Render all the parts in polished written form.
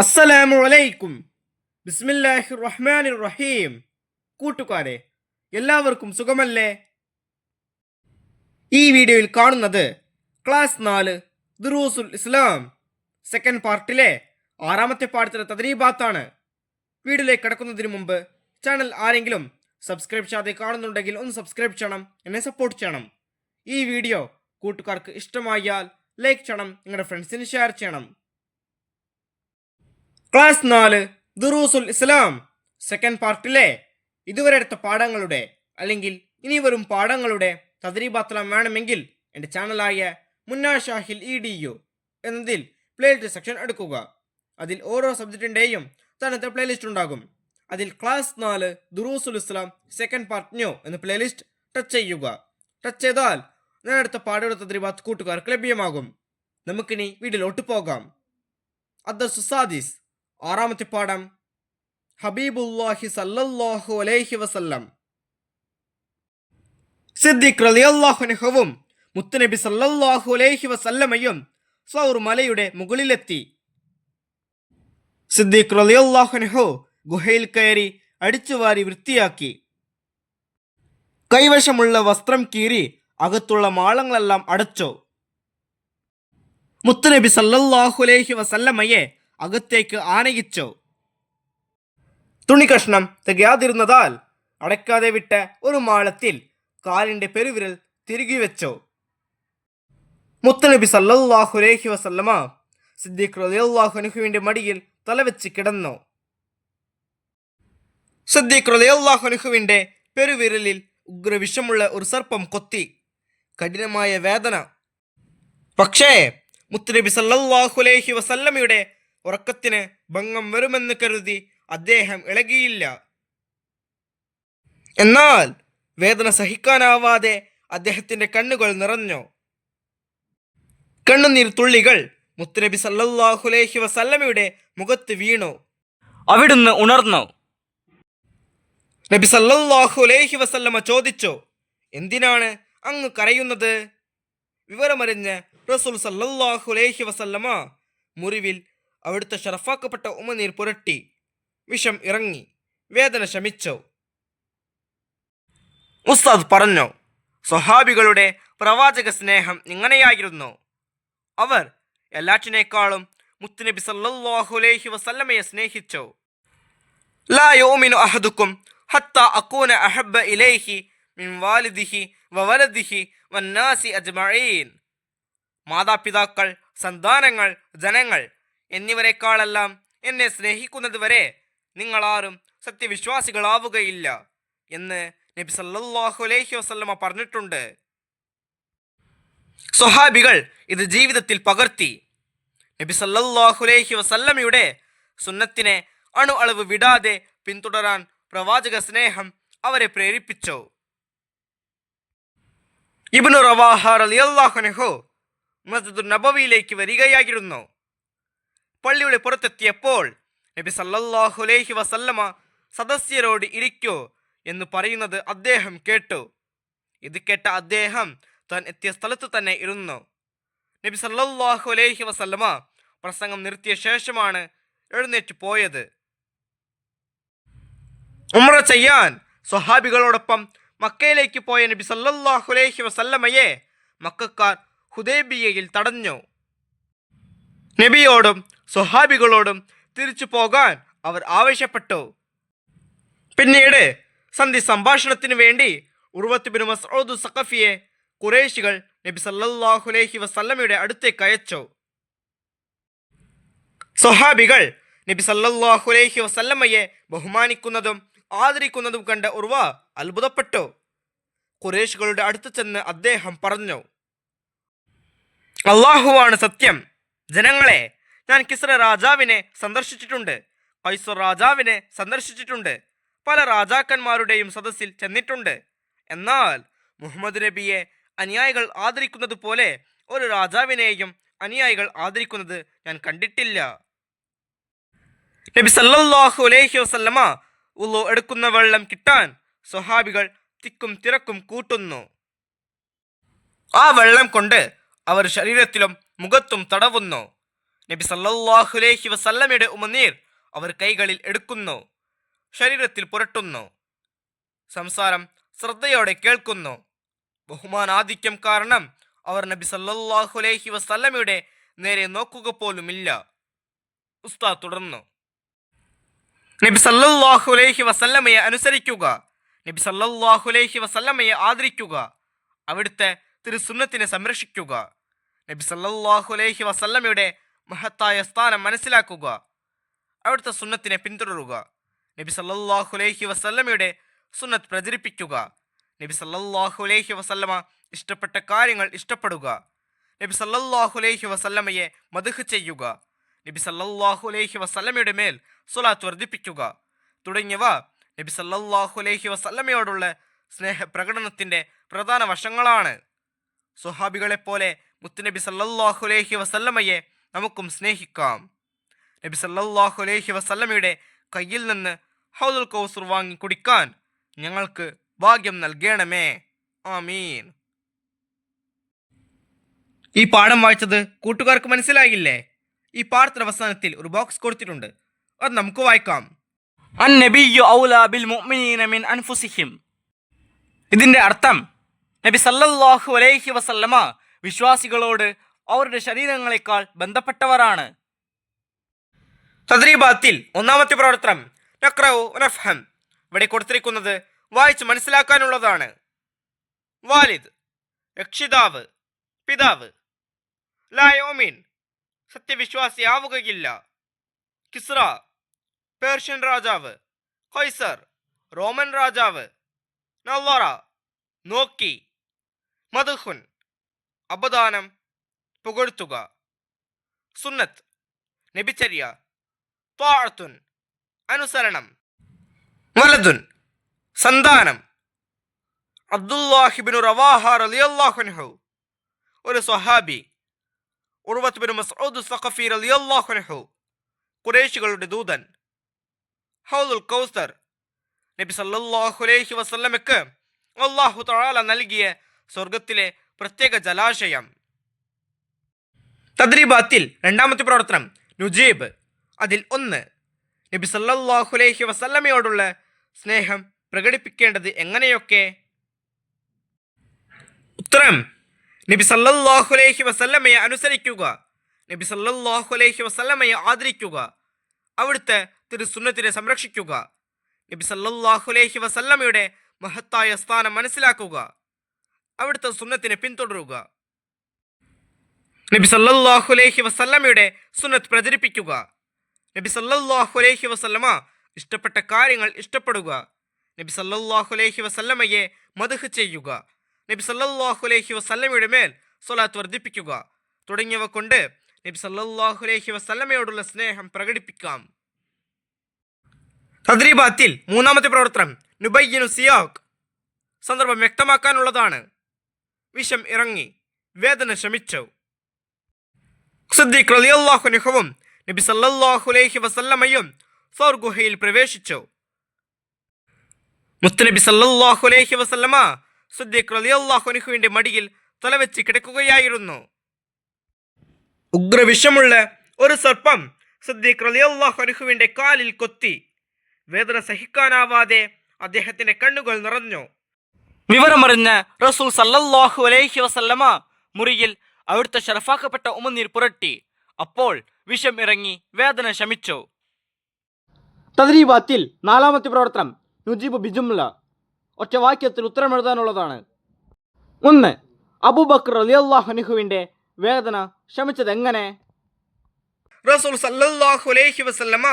അസ്സലാമു അലൈക്കും. ബിസ്മില്ലാഹിർ റഹ്മാനിർ റഹീം. കൂട്ടുകാരെ, എല്ലാവർക്കും സുഖമല്ലേ? ഈ വീഡിയോയിൽ കാണുന്നത് ക്ലാസ് 4 ദുറൂസുൽ ഇസ്ലാം സെക്കൻഡ് പാർട്ടിലെ 6ാമത്തെ പാഠത്തിലെ തദ്രീബാത്താണ്. വീഡിയോയിലേക്ക് കടക്കുന്നതിന് മുമ്പ് ചാനൽ ആരെങ്കിലും സബ്സ്ക്രൈബ് ചെയ്യാതെ കാണുന്നുണ്ടെങ്കിൽ ഒന്ന് സബ്സ്ക്രൈബ് ചെയ്യണം, എന്നെ സപ്പോർട്ട് ചെയ്യണം. ഈ വീഡിയോ കൂട്ടുകാർക്ക് ഇഷ്ടമായാൽ ലൈക്ക് ചെയ്യണം, നിങ്ങളുടെ ഫ്രണ്ട്സിന് ഷെയർ ചെയ്യണം. ക്ലാസ് 4 ദുറൂസുൽ ഇസ്ലാം സെക്കൻഡ് പാർട്ടിലെ ഇതുവരെ എടുത്ത പാഠങ്ങളുടെ അല്ലെങ്കിൽ ഇനി വരും പാഠങ്ങളുടെ തദ്രീബാത്തെല്ലാം വേണമെങ്കിൽ എൻ്റെ ചാനലായ മുന്നാ ഷാഹിൽ EDU എന്നതിൽ പ്ലേലിസ്റ്റ് സെക്ഷൻ എടുക്കുക. അതിൽ ഓരോ സബ്ജക്റ്റിൻ്റെയും തനത്തെ പ്ലേലിസ്റ്റ് ഉണ്ടാകും. അതിൽ ക്ലാസ് 4 ദുറൂസുൽ ഇസ്ലാം സെക്കൻഡ് പാർട്ട് ന്യൂ എന്ന പ്ലേലിസ്റ്റ് ടച്ച് ചെയ്യുക. ടച്ച് ചെയ്താൽ ഞാൻ എടുത്ത പാഠങ്ങളുടെ തദ്രീബാത്ത് കൂട്ടുകാർക്ക് ലഭ്യമാകും. നമുക്കിനി വീഡിയോയിലോട്ട് പോകാം. അദ്ദർസു സാദിസ് 6ാമത്തെ പാഠം ഹബീബുല്ലാഹി സല്ലല്ലാഹു അലൈഹി വസല്ലം. സിദ്ദീഖ് റളിയല്ലാഹു അൻഹുവും മുത്തുനബി സല്ലല്ലാഹു അലൈഹി വസല്ലമയും സൗർ മലയുടെ മുകളിലെത്തി. സിദ്ദീഖ് റളിയല്ലാഹു അൻഹു ഗുഹയിൽ കയറി അടിച്ചുവാരി വൃത്തിയാക്കി. കൈവശമുള്ള വസ്ത്രം കീറി അകത്തുള്ള മാളങ്ങളെല്ലാം അടച്ചു. മുത്തുനബി സല്ലല്ലാഹു അലൈഹി വസല്ലമയെ അകത്തേക്ക് ആനയിച്ചു. തുണി കഷ്ണം തികയാതിരുന്നതാൽ അടയ്ക്കാതെ വിട്ട ഒരു മാളത്തിൽ കാലിന്റെ പെരുവിരൽ തിരുകി വെച്ചു. മുത്തുനബി സല്ലല്ലാഹു അലൈഹി വസല്ലമ സിദ്ദീഖ് റളിയല്ലാഹു അൻഹുവിന്റെ മടിയിൽ തലവെച്ച് കിടന്നു. സിദ്ദീഖ് റളിയല്ലാഹു അൻഹുവിന്റെ പെരുവിരലിൽ ഉഗ്രവിഷമുള്ള ഒരു സർപ്പം കൊത്തി. കഠിനമായ വേദന. പക്ഷേ മുത്തുനബി സല്ലല്ലാഹു അലൈഹി വസല്ലമയുടെ ഉറക്കത്തിന് ഭംഗം വരുമെന്ന് കരുതി അദ്ദേഹം ഇളകിയില്ല. എന്നാൽ വേദന സഹിക്കാനാവാതെ അദ്ദേഹത്തിന്റെ കണ്ണുകൾ നിറഞ്ഞു. കണ്ണുനീർ തുള്ളികൾ മുത്തുനബി സല്ലല്ലാഹു അലൈഹി വസല്ലമയുടെ മുഖത്ത് വീണു. അവിടുന്ന് ഉണർന്നു. നബി സല്ലല്ലാഹു അലൈഹി വസല്ലമ ചോദിച്ചു, എന്തിനാണ് അങ്ങ് കരയുന്നത്? വിവരമറിഞ്ഞ് റസൂൽ സല്ലല്ലാഹു അലൈഹി വസല്ലമ മുറിവിൽ അവിടുത്തെ ഷറഫാക്കപ്പെട്ട ഉമനീർ പുരട്ടി. വിഷം ഇറങ്ങി, വേദന ശമിച്ചു. ഉസ്താദ് പറഞ്ഞു, സ്വഹാബികളുടെ പ്രവാചക സ്നേഹം ഇങ്ങനെയായിരുന്നു. അവർ എല്ലാറ്റിനേക്കാളും മുത്തുനബി സല്ലല്ലാഹു അലൈഹി വസല്ലമയെ സ്നേഹിച്ചു. ലാ യുമിനു അഹദുക്കും ഹത്താ അകൂന അഹബ്ബ ഇലൈഹി മിൻ വാലിദിഹി വവലദിഹി വന്നാസി അജ്മഈൻ. മാതാപിതാക്കൾ, സന്താനങ്ങൾ, ജനങ്ങൾ എന്നിവരെക്കാളെല്ലാം എന്നെ സ്നേഹിക്കുന്നത് വരെ നിങ്ങളാരും സത്യവിശ്വാസികളാവുകയില്ല എന്ന് നബി സല്ലല്ലാഹു അലൈഹി വസല്ലമ പറഞ്ഞിട്ടുണ്ട്. സ്വഹാബികൾ ഇത് ജീവിതത്തിൽ പകർത്തി. നബി സല്ലല്ലാഹു അലൈഹി വസല്ലമയുടെ സുന്നത്തിനെ അണു അളവ് വിടാതെ പിന്തുടരാൻ പ്രവാചക സ്നേഹം അവരെ പ്രേരിപ്പിച്ചു. ഇബ്നു റവാഹ റളിയല്ലാഹു അൻഹു മസ്ജിദുൻ നബവിയിലേക്ക് വരികയായിരുന്നു. പള്ളിയുടെ പുറത്തെത്തിയപ്പോൾ നബി സല്ലല്ലാഹു അലൈഹി വസല്ലമ സദസ്യരോട് ഇരിക്കൂ എന്ന് പറയുന്നത് അദ്ദേഹം കേട്ടു. ഇത് കേട്ട അദ്ദേഹം താൻ എത്തിയ സ്ഥലത്ത് തന്നെ ഇരുന്നു. നബി സല്ലല്ലാഹു അലൈഹി വസല്ലമ പ്രസംഗം നിർത്തിയ ശേഷമാണ് എഴുന്നേറ്റ് പോയത്. ഉംറ ചെയ്യാൻ സ്വഹാബികളോടൊപ്പം മക്കയിലേക്ക് പോയ നബി സല്ലല്ലാഹു അലൈഹി വസല്ലമയെ മക്കക്കാർ ഹുദൈബിയയിൽ തടഞ്ഞു. നബിയോടും സ്വഹാബികളോടും തിരിച്ചു പോകാൻ അവർ ആവശ്യപ്പെട്ടു. പിന്നീട് സന്ധി സംഭാഷണത്തിന് വേണ്ടി ഉർവത്ത് ബിൻ മസ്ഊദ് സഖഫിയെ ഖുറൈശികൾ നബി സല്ലല്ലാഹു അലൈഹി വസല്ലമയുടെ അടുത്തേക്ക് അയച്ചു. സ്വഹാബികൾ നബി സല്ലല്ലാഹു അലൈഹി വസല്ലമയെ ബഹുമാനിക്കുന്നതും ആദരിക്കുന്നതും കണ്ട ഉർവ അത്ഭുതപ്പെട്ടു. ഖുറൈശികളുടെ അടുത്ത് ചെന്ന് അദ്ദേഹം പറഞ്ഞു, അല്ലാഹുവാണ് സത്യം. ജനങ്ങളെ, ഞാൻ കിസ്ര രാജാവിനെ സന്ദർശിച്ചിട്ടുണ്ട്, കൈസർ രാജാവിനെ സന്ദർശിച്ചിട്ടുണ്ട്, പല രാജാക്കന്മാരുടെയും സദസ്സിൽ ചെന്നിട്ടുണ്ട്. എന്നാൽ മുഹമ്മദ് നബിയെ അനുയായികൾ ആദരിക്കുന്നത് പോലെ ഒരു രാജാവിനെയും അനുയായികൾ ആദരിക്കുന്നത് ഞാൻ കണ്ടിട്ടില്ല. നബി സല്ലല്ലാഹു അലൈഹി വസല്ലമ വുളു എടുക്കുന്ന വെള്ളം കിട്ടാൻ സ്വഹാബികൾ തിക്കും തിരക്കും കൂട്ടുന്നു. ആ വെള്ളം കൊണ്ട് അവർ ശരീരത്തിലും മുഖത്തും തടവുന്നു. നബി സല്ലല്ലാഹു അലൈഹി വസല്ലമയുടെ ഉമനീർ അവർ കൈകളിൽ എടുക്കുന്നു, ശരീരത്തിൽ പുരട്ടുന്നു, സംസാരം ശ്രദ്ധയോടെ കേൾക്കുന്നു. ബഹുമാനാധിക്യം കാരണം അവർ നബി സല്ലല്ലാഹു അലൈഹി വസല്ലമയുടെ നേരെ നോക്കുക പോലുമില്ല. ഉസ്താദ് തുടർന്നു, നബി സല്ലല്ലാഹു അലൈഹി വസല്ലമയെ അനുസരിക്കുക, നബി സല്ലല്ലാഹു അലൈഹി വസല്ലമയെ ആദരിക്കുക, അവിടുത്തെ തിരുസുന്നത്തിനെ സംരക്ഷിക്കുക, നബി സല്ലല്ലാഹു അലൈഹി വസല്ലമയുടെ മഹത്തായ സ്ഥാനം മനസ്സിലാക്കുക, അവിടുത്തെ സുന്നത്തിനെ പിന്തുടരുക, നബി സല്ലല്ലാഹു അലൈഹി വസല്ലമയുടെ സുന്നത്ത് പ്രചരിപ്പിക്കുക, നബി സല്ലല്ലാഹു അലൈഹി വസല്ലമ ഇഷ്ടപ്പെട്ട കാര്യങ്ങൾ ഇഷ്ടപ്പെടുക, നബി സല്ലല്ലാഹു അലൈഹി വസല്ലമയെ മദ്ഹ് ചെയ്യുക, നബി സല്ലല്ലാഹു അലൈഹി വസല്ലമയുടെ മേൽ സ്വലാത്ത് വർദ്ധിപ്പിക്കുക തുടങ്ങിയവ നബി സല്ലല്ലാഹു അലൈഹി വസല്ലമയോടുള്ള സ്നേഹപ്രകടനത്തിൻ്റെ പ്രധാന വശങ്ങളാണ്. സ്വഹാബികളെപ്പോലെ മുത്തുനബി സല്ലല്ലാഹു അലൈഹി വസല്ലമയെ നമുക്കും സ്നേഹിക്കാം. നബി സല്ലല്ലാഹു അലൈഹി വസല്ലമയുടെ കയ്യിൽ നിന്ന് ഹൗദുൽ കൗസർ വാങ്ങി കുടിക്കാൻ ഞങ്ങൾക്ക് ഭാഗ്യം നൽകണമേ. ആമീൻ. ഈ പാഠം വായിച്ചത് കൂട്ടുകാർക്ക് മനസ്സിലായില്ലേ? ഈ പാഠത്തിന്റെ അവസാനത്തിൽ ഒരു ബോക്സ് കൊടുത്തിട്ടുണ്ട്, അത് നമുക്ക് വായിക്കാം. അൻ-നബിയ്യു ഔലാ ബിൽ മുഅ്മിനീന മിൻ അൻഫുസിഹിം. ഇതിന്റെ അർത്ഥം നബി സല്ലല്ലാഹു അലൈഹി വസല്ലമ വിശ്വാസികളോട് അവരുടെ ശരീരങ്ങളെക്കാൾ ബന്ധപ്പെട്ടവരാണ്. തദ്രീബാത്തിൽ ഒന്നാമത്തെ പ്രവർത്തനം നഖ്റഉ വനഫ്ഹം. ഇവിടെ കൊടുത്തിരിക്കുന്നത് വായിച്ച് മനസ്സിലാക്കാനുള്ളതാണ്. വാലിദ് രക്ഷിതാവ്, പിതാവ്. ലാ യുമിൻ സത്യവിശ്വാസിയാവുകയില്ല. കിസ്റ പേർഷ്യൻ രാജാവ്. ഖൈസർ റോമൻ രാജാവ്. നളറ നോക്കി. മദ്ഹുൻ അപദാനം പുകഴ്ത്തുക. സുന്നത്ത് നബിചര്യ. ത്വാഅത്തുൻ അനുസരണം. വലദുൻ സന്താനം. അബ്ദുല്ലാഹി ഇബ്നു റവാഹ റളിയല്ലാഹു അൻഹു ഒരു സ്വഹാബി. ഉർവത്ത് ബിൻ മസ്ഊദ് സഖഫി റളിയല്ലാഹു അൻഹു ഖുറൈശികളുടെ ദൂതൻ. ഹൗദുൽ കൗസർ നബി സല്ലല്ലാഹു അലൈഹി വസല്ലമയ്ക്ക് അല്ലാഹു തആല നൽകിയ സ്വർഗത്തിലെ പ്രത്യേക ജലാശയം. തദ്രീബാത്തിൽ രണ്ടാമത്തെ പ്രവർത്തനം നുജീബ്. അതിൽ ഒന്ന്, നബി സല്ലല്ലാഹു അലൈഹി വസല്ലമയോടുള്ള സ്നേഹം പ്രകടിപ്പിക്കേണ്ടത് എങ്ങനെയൊക്കെ? ഉത്തരം, നബി സല്ലല്ലാഹു അലൈഹി വസല്ലമയെ അനുസരിക്കുക, നബി സല്ലല്ലാഹു അലൈഹി വസല്ലമയെ ആദരിക്കുക, അവിടുത്തെ തിരുസുന്നത്തിനെ സംരക്ഷിക്കുക, നബി സല്ലല്ലാഹു അലൈഹി വസല്ലമയുടെ മഹത്തായ സ്ഥാനം മനസ്സിലാക്കുക, അവിടുത്തെ സുന്നത്തിനെ പിന്തുടരുക, നബി സല്ലല്ലാഹു അലൈഹി വസല്ലമയുടെ സുന്നത്ത് പ്രചരിപ്പിക്കുക, നബി സല്ലല്ലാഹു അലൈഹി വസല്ലമ ഇഷ്ടപ്പെട്ട കാര്യങ്ങൾ ഇഷ്ടപ്പെടുക, നബി സല്ലല്ലാഹു അലൈഹി വസല്ലമയെ മദ്ഹ് ചെയ്യുക, നബി സല്ലല്ലാഹു അലൈഹി വസല്ലമയുടെ മേൽ സ്വലാത്ത് വർദ്ധിപ്പിക്കുക തുടങ്ങിയവ കൊണ്ട് നബി സല്ലല്ലാഹു അലൈഹി വസല്ലമയോടുള്ള സ്നേഹം പ്രകടിപ്പിക്കാം. തദ്രീബാത്തിൽ മൂന്നാമത്തെ പ്രവർത്തനം നുബയ്യിനു സിയാഖ്. സന്ദർഭം വ്യക്തമാക്കാനുള്ളതാണ്. വിഷം ഇറങ്ങി, വേദന ശമിച്ചു. സിദ്ദീഖ് റളിയല്ലാഹു അൻഹുവും നബി സല്ലല്ലാഹു അലൈഹി വസല്ലമയും സൗർ ഗുഹയിൽ പ്രവേശിച്ചു. മുത്തുനബി സല്ലല്ലാഹു അലൈഹി വസല്ലമ സിദ്ദീഖ് റളിയല്ലാഹു അൻഹുവിന്റെ മടിയിൽ തലവെച്ച് കിടക്കുകയായിരുന്നു. ഉഗ്രവിഷമുള്ള ഒരു സർപ്പം സിദ്ദീഖ് റളിയല്ലാഹു അൻഹുവിന്റെ കാലിൽ കൊത്തി. വേദന സഹിക്കാനാവാതെ അദ്ദേഹത്തിന്റെ കണ്ണുകൾ നിറഞ്ഞു. വിവരമറിഞ്ഞ റസൂൽ സല്ലല്ലാഹു അലൈഹി വസല്ലമ മുറിയിൽ അവിടുത്തെ ഷറഫാക്കപ്പെട്ട ഉമനീർ പുരട്ടി. അപ്പോൾ വിഷം ഇറങ്ങി, വേദന ശമിച്ചു. തദ്രീബാത്തിൽ നാലാമത്തെ പ്രവർത്തനം നുജീബ് ബിജുംല. ഒറ്റ വാക്യത്തിൽ ഉത്തരം എഴുതാനുള്ളതാണ്. ഒന്ന്, അബൂബക്കർ റളിയല്ലാഹു അൻഹുവിന്റെ വേദന ശമിച്ചത് എങ്ങനെ? റസൂൽ സല്ലല്ലാഹു അലൈഹി വസല്ലമ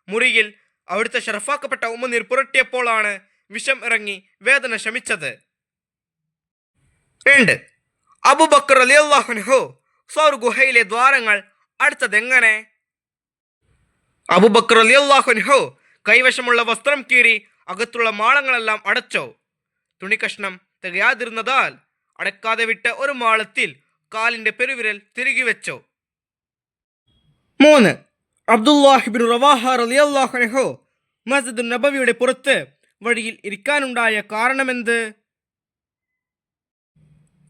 മുറിയിൽ അവിടുത്തെ ഷറഫാക്കപ്പെട്ട ഉമനീർ പുരട്ടിയപ്പോഴാണ് വിഷം ഇറങ്ങി, വേദന ശമിച്ചത്. 2, അബൂബക്കർ റളിയല്ലാഹു അൻഹു സൗർ ഗുഹയിലെ ദ്വാരങ്ങൾ അടച്ചതെങ്ങനെ? അബൂബക്കർ റളിയല്ലാഹു അൻഹു കൈവശമുള്ള വസ്ത്രം കീറി അകത്തുള്ള മാളങ്ങളെല്ലാം അടച്ചു. തുണിക്കഷ്ണം തികയാതിരുന്നതാൽ അടക്കാതെ വിട്ട ഒരു മാളത്തിൽ കാലിന്റെ പെരുവിരൽ തിരുകി വെച്ചു. 3, അബ്ദുല്ലാഹി ഇബ്നു റവാഹ റളിയല്ലാഹു അൻഹു മസ്ജിദുൻ നബവിയുടെ പുറത്ത് വഴിയിൽ ഇരിക്കാനുണ്ടായ കാരണമെന്ത്?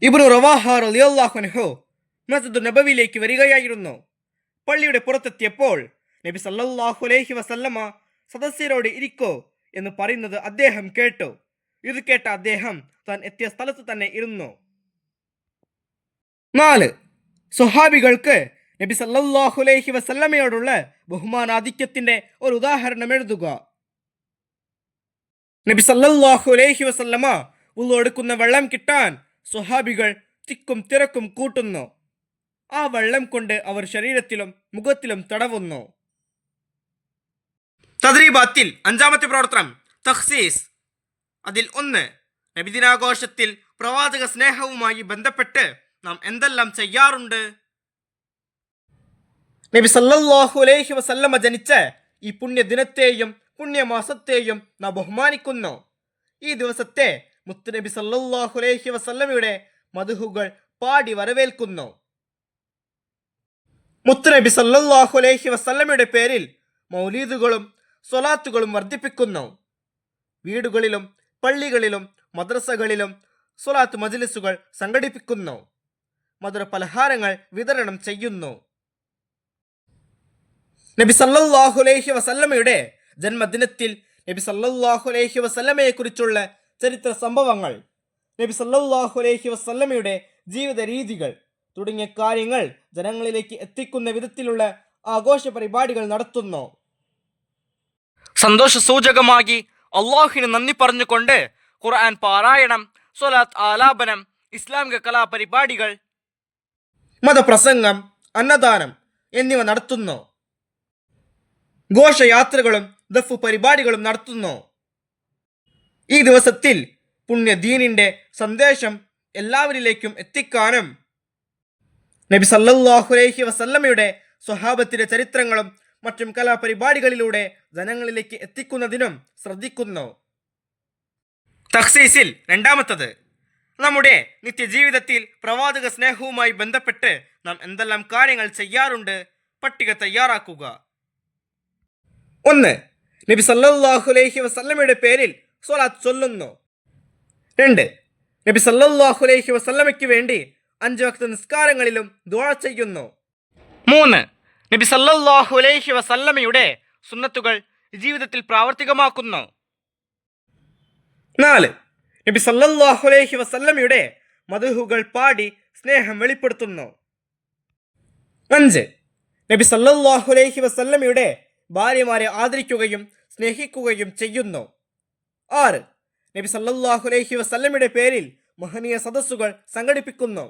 ഇബ്നു റവാഹ റളിയല്ലാഹു അൻഹു മസ്ജിദുൻ നബവിയിലേക്ക് വരികയായിരുന്നു. പള്ളിയുടെ പുറത്തെത്തിയപ്പോൾ നബി സല്ലല്ലാഹു അലൈഹി വസല്ലമ സദസ്യരോട് ഇരിക്കോ എന്ന് പറയുന്നത് അദ്ദേഹം കേട്ടു. ഇത് കേട്ട അദ്ദേഹം താൻ എത്തിയ സ്ഥലത്ത് തന്നെ ഇരുന്നു. 4. സ്വഹാബികൾക്ക് നബി സല്ലല്ലാഹു അലൈഹി വസല്ലമയോടുള്ള ബഹുമാനാധിക്യത്തിന്റെ ഒരു ഉദാഹരണം എഴുതുക. നബി സല്ലല്ലാഹു അലൈഹി വസല്ലമ വുളു എടുക്കുന്ന വെള്ളം കിട്ടാൻ സ്വഹാബികൾ തിക്കും തിരക്കും കൂട്ടുന്നു. ആ വെള്ളം കൊണ്ട് അവർ ശരീരത്തിലും മുഖത്തിലും തടവുന്നു. തദ്രീബാത്തിൽ 5-ാമത്തെ പ്രവർത്തനം തഖ്സീസ്. അതിൽ 1, നബിദിനാഘോഷത്തിൽ പ്രവാചക സ്നേഹവുമായി ബന്ധപ്പെട്ട് നാം എന്തെല്ലാം ചെയ്യാറുണ്ട്? നബി സല്ലല്ലാഹു അലൈഹി വസല്ലമ ജനിച്ച ഈ പുണ്യദിനത്തെയും പുണ്യമാസത്തെയും നാം ബഹുമാനിക്കുന്നു. ഈ ദിവസത്തെ മുത്തുനബി സല്ലല്ലാഹു അലൈഹി വസല്ലമയുടെ മദ്ഹുകൾ പാടി വരവേൽക്കുന്നു. മുത്തുനബി സല്ലല്ലാഹു അലൈഹി വസല്ലമയുടെ പേരിൽ മൗലീദുകളും സ്വലാത്തുകളും വർദ്ധിപ്പിക്കുന്നു. വീടുകളിലും പള്ളികളിലും മദ്രസകളിലും സ്വലാത്ത് മജ്ലിസുകൾ സംഘടിപ്പിക്കുന്നു. മധുര പലഹാരങ്ങൾ വിതരണം ചെയ്യുന്നു. നബി സല്ലല്ലാഹു അലൈഹി വസല്ലമയുടെ ജന്മദിനത്തിൽ നബി സല്ലല്ലാഹു അലൈഹി വസല്ലമയെ കുറിച്ചുള്ള ചരിത്ര സംഭവങ്ങൾ, നബി സല്ലല്ലാഹു അലൈഹി വസല്ലമയുടെ ജീവിത രീതികൾ തുടങ്ങിയ കാര്യങ്ങൾ ജനങ്ങളിലേക്ക് എത്തിക്കുന്ന വിധത്തിലുള്ള ആഘോഷ പരിപാടികൾ നടത്തുന്നു. സന്തോഷ സൂചകമായി അള്ളാഹുവിന് നന്ദി പറഞ്ഞുകൊണ്ട് ഖുർആൻ പാരായണം, സ്വലാത്ത് ആലാപനം, ഇസ്ലാമിക കലാപരിപാടികൾ, മതപ്രസംഗം, അന്നദാനം എന്നിവ നടത്തുന്നു. ഘോഷയാത്രകളും ദഫ് പരിപാടികളും നടത്തുന്നു. ഈ ദിവസത്തിൽ പുണ്യദീനിന്റെ സന്ദേശം എല്ലാവരിലേക്കും എത്തിക്കാനും നബി സല്ലല്ലാഹു അലൈഹി വസല്ലമയുടെ സ്വഹാബത്തിന്റെ ചരിത്രങ്ങളും മറ്റും കലാപരിപാടികളിലൂടെ ജനങ്ങളിലേക്ക് എത്തിക്കുന്നതിനും ശ്രദ്ധിക്കുന്നു. തഖ്സീസിൽ 2-ാമത്തത്, നമ്മുടെ നിത്യജീവിതത്തിൽ പ്രവാചക സ്നേഹവുമായി ബന്ധപ്പെട്ട് നാം എന്തെല്ലാം കാര്യങ്ങൾ ചെയ്യാറുണ്ട്? പട്ടിക തയ്യാറാക്കുക. 1. നബി സല്ലല്ലാഹു അലൈഹി വസല്ലമയുടെ പേരിൽ സ്വലാത്ത് ചൊല്ലുന്നു. 2. നബി സല്ലല്ലാഹു അലൈഹി വസല്ലമയ്ക്ക് വേണ്ടി 5 വക്ത നിസ്കാരങ്ങളിലും ദുആ ചെയ്യുന്നു. 3. നബി സല്ലല്ലാഹു അലൈഹി വസല്ലമയുടെ സുന്നത്തുകൾ ജീവിതത്തിൽ പ്രാവർത്തികമാക്കുന്നു. 4. നബി സല്ലല്ലാഹു അലൈഹി വസല്ലമയുടെ മദ്ഹുകൾ പാടി സ്നേഹം വെളിപ്പെടുത്തുന്നു. 5. നബി സല്ലല്ലാഹു അലൈഹി വസല്ലമയുടെ ഭാര്യമാരെ ആദരിക്കുകയും സ്നേഹിക്കുകയും ചെയ്യുന്നു. 6. നബി സല്ലല്ലാഹു അലൈഹി വസല്ലമയുടെ പേരിൽ മഹനീയ സദസ്സുകൾ സംഘടിപ്പിക്കുന്നു.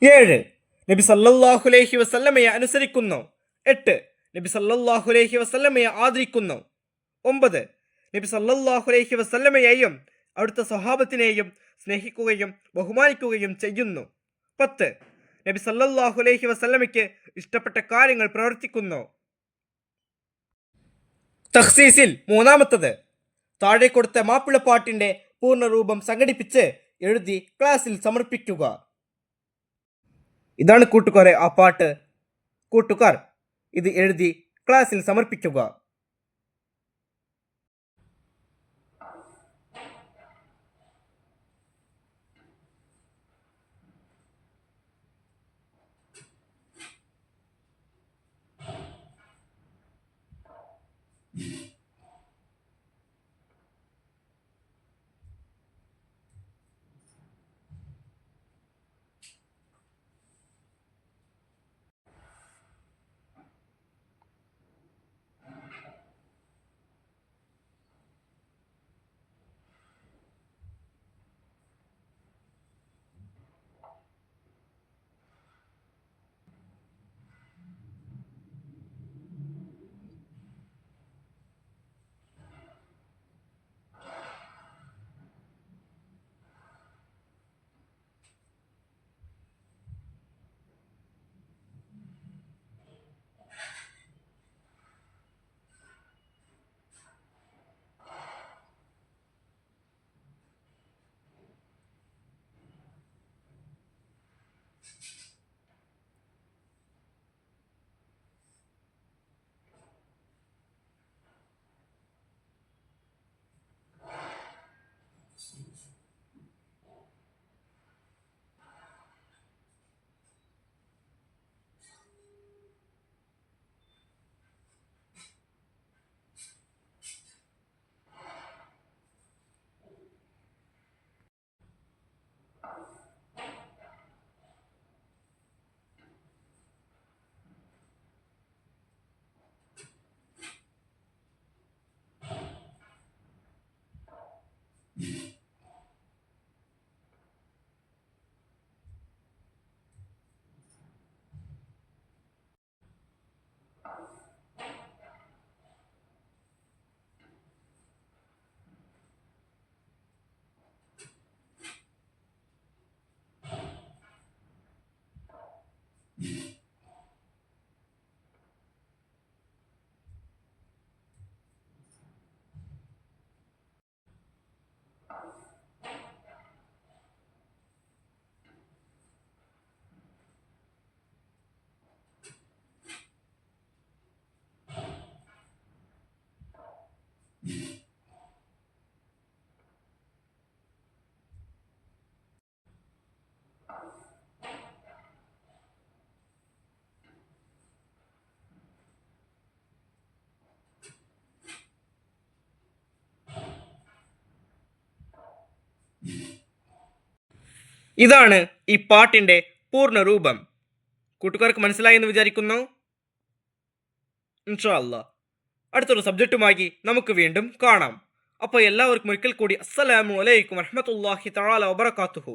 7. നബി സല്ലല്ലാഹു അലൈഹി വസല്ലമയെ അനുസരിക്കുന്നു. 8. നബി സല്ലല്ലാഹു അലൈഹി വസല്ലമയെ ആദരിക്കുന്നു. 9. നബി സല്ലല്ലാഹു അലൈഹി വസല്ലമയെയും അവിടുത്തെ സ്വഹാബത്തിനെയും സ്നേഹിക്കുകയും ബഹുമാനിക്കുകയും ചെയ്യുന്നു. 10. നബി സല്ലല്ലാഹു അലൈഹി വസല്ലമയ്ക്ക് ഇഷ്ടപ്പെട്ട കാര്യങ്ങൾ പ്രവർത്തിക്കുന്നു. തഖ്സീസിൽ 3-ാമത്തത്, താഴെ കൊടുത്ത മാപ്പിളപ്പാട്ടിന്റെ പൂർണ്ണരൂപം സംഘടിപ്പിച്ച് എഴുതി ക്ലാസ്സിൽ സമർപ്പിക്കുക. ഇതാണ് കൂട്ടുകാരെ ആ പാട്ട്. കൂട്ടുകാർ ഇത് എഴുതി ക്ലാസ്സിൽ സമർപ്പിക്കുക. ഇതാണ് ഈ പാട്ടിൻ്റെ പൂർണ്ണ രൂപം. കൂട്ടുകാർക്ക് മനസ്സിലായി എന്ന് വിചാരിക്കുന്നു. ഇൻഷാ അല്ലാ അടുത്തൊരു സബ്ജക്റ്റുമായി നമുക്ക് വീണ്ടും കാണാം. അപ്പോൾ എല്ലാവർക്കും ഒരിക്കൽ കൂടി അസ്സലാമു അലൈക്കും വറഹ്മത്തുള്ളാഹി തആല വബറകാതുഹു.